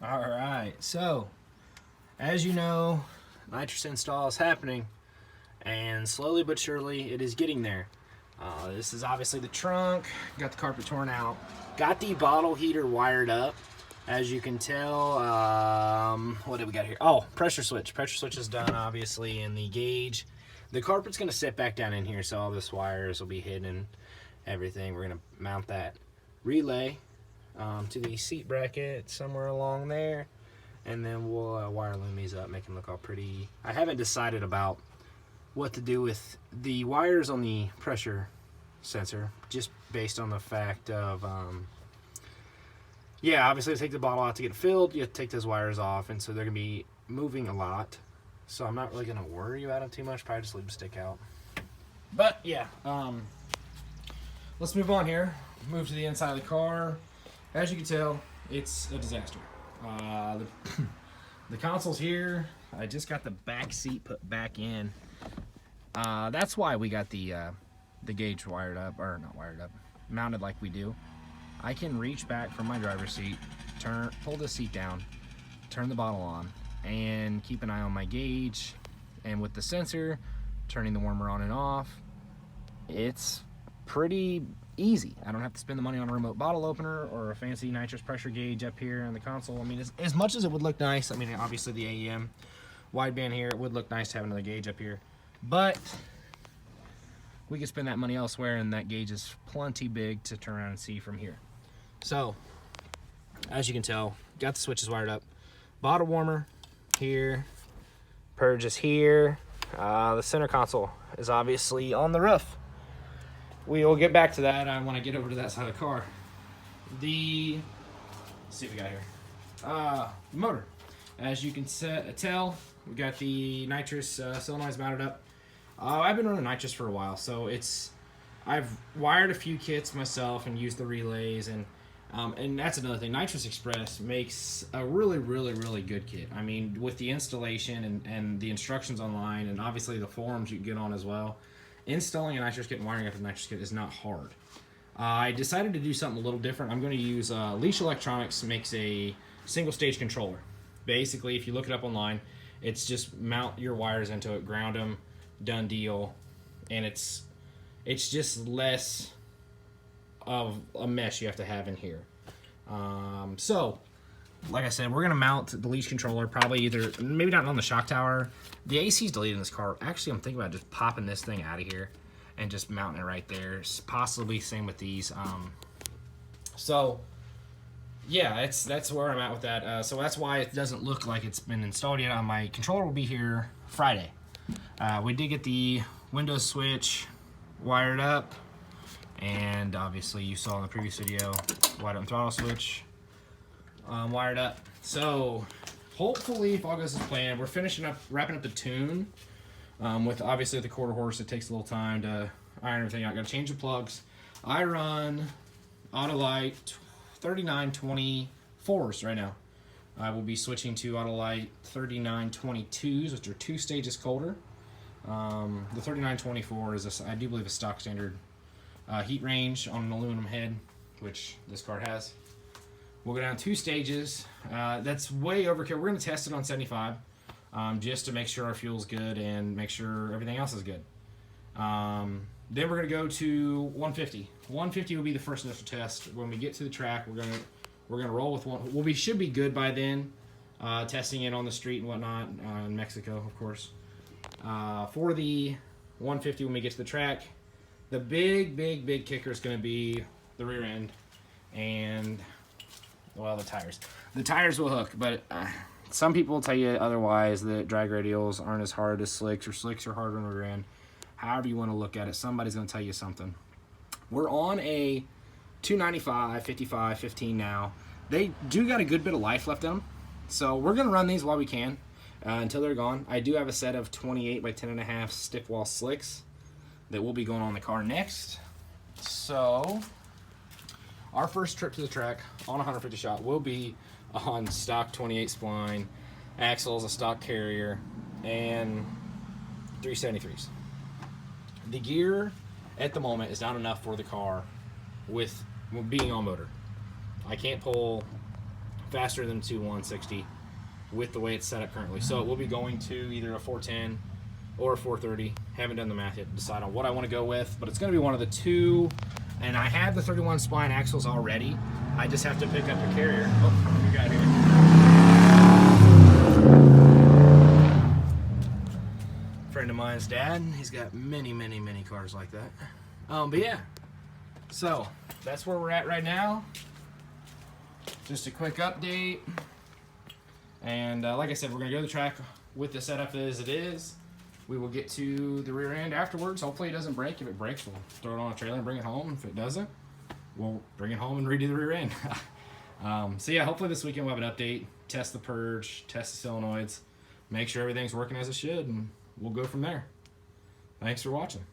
All right, so as you know, nitrous install is happening, and slowly but surely it is getting there. This is obviously the trunk, got the carpet torn out, got the bottle heater wired up. As you can tell, what did we got here? Oh, pressure switch. Pressure switch is done, obviously, and the gauge. The carpet's going to sit back down in here, so all this wires will be hidden and everything. We're going to mount that relay to the seat bracket somewhere along there, and then we'll wire loom these up, make them look all pretty. I haven't decided about what to do with the wires on the pressure sensor, just based on the fact of yeah, obviously to take the bottle out to get it filled, you have to take those wires off, and so they're gonna be moving a lot, so I'm not really gonna worry about them too much. Probably just leave them stick out. But yeah, let's move on here. Move to the inside of the car. As you can tell, it's a disaster. The console's here. I just got the back seat put back in. That's why we got the gauge wired up, or not wired up, mounted like we do. I can reach back from my driver's seat, pull the seat down, turn the bottle on, and keep an eye on my gauge. And with the sensor, turning the warmer on and off, it's pretty easy. I don't have to spend the money on a remote bottle opener or a fancy nitrous pressure gauge up here on the console. I mean, as much as it would look nice, I mean, obviously the AEM wideband here, it would look nice to have another gauge up here, but we could spend that money elsewhere, and that gauge is plenty big to turn around and see from here. So, as you can tell, got the switches wired up. Bottle warmer here, purge is here. The center console is obviously on the roof. We will get back to that when I get over to that side of the car. Let's see what we got here. Motor. As you can tell, we got the nitrous solenoids mounted up. I've been running nitrous for a while, so I've wired a few kits myself and used the relays, and that's another thing. Nitrous Express makes a really, really, really good kit. I mean, with the installation and the instructions online, and obviously the forums you can get on as well, installing a nitrous kit and wiring up a nitrous kit is not hard. I decided to do something a little different. I'm going to use Leash Electronics makes a single stage controller. Basically, if you look it up online, it's just mount your wires into it, ground them, done deal, and it's just less of a mess you have to have in here. So, like I said, we're gonna mount the leash controller probably either, maybe not on the shock tower. The AC's deleted in this car. Actually, I'm thinking about just popping this thing out of here and just mounting it right there. Possibly same with these. So yeah, that's where I'm at with that. So that's why it doesn't look like it's been installed yet. My controller will be here Friday. We did get the Windows switch wired up, and obviously you saw in the previous video, wired up throttle switch wired up. So hopefully, if all goes as planned, we're wrapping up the tune. With obviously the quarter horse, it takes a little time to iron everything out. Got to change the plugs. I run Autolite 3924s right now. I will be switching to Autolite 3922s, which are 2 stages colder. The 3924 is, I do believe, a stock standard heat range on an aluminum head, which this car has. We'll go down 2 stages. That's way overkill. We're going to test it on 75 just to make sure our fuel's good and make sure everything else is good. Then we're going to go to 150. 150 will be the first initial test. When we get to the track, we're gonna roll with one. Well, we should be good by then. Testing it on the street and whatnot in Mexico, of course. For the 150, when we get to the track, the big kicker is going to be the rear end and, well, the tires. The tires will hook, but some people will tell you otherwise, that drag radials aren't as hard as slicks, or slicks are harder on the rear end. However you want to look at it, somebody's going to tell you something. We're on a 295, 55, 15 now. They do got a good bit of life left in them, so we're going to run these while we can until they're gone. I do have a set of 28 by 10.5 stiff wall slicks that will be going on the car next. So our first trip to the track on a 150 shot will be on stock 28 spline, axles, a stock carrier, and 373s. The gear at the moment is not enough for the car with being on motor. I can't pull faster than 160 with the way it's set up currently. So it will be going to either a 410 or a 430. Haven't done the math yet to decide on what I want to go with, but it's going to be one of the two. And I have the 31 spline axles already. I just have to pick up a carrier. Oh, you got here. Friend of mine's dad. He's got many cars like that. But yeah, so that's where we're at right now. Just a quick update. And like I said, we're gonna go to the track with the setup as it is. We will get to the rear end afterwards. Hopefully it doesn't break. If it breaks, we'll throw it on a trailer and bring it home. If it doesn't, we'll bring it home and redo the rear end. So yeah, hopefully this weekend we'll have an update, test the purge, test the solenoids, make sure everything's working as it should, and we'll go from there. Thanks for watching.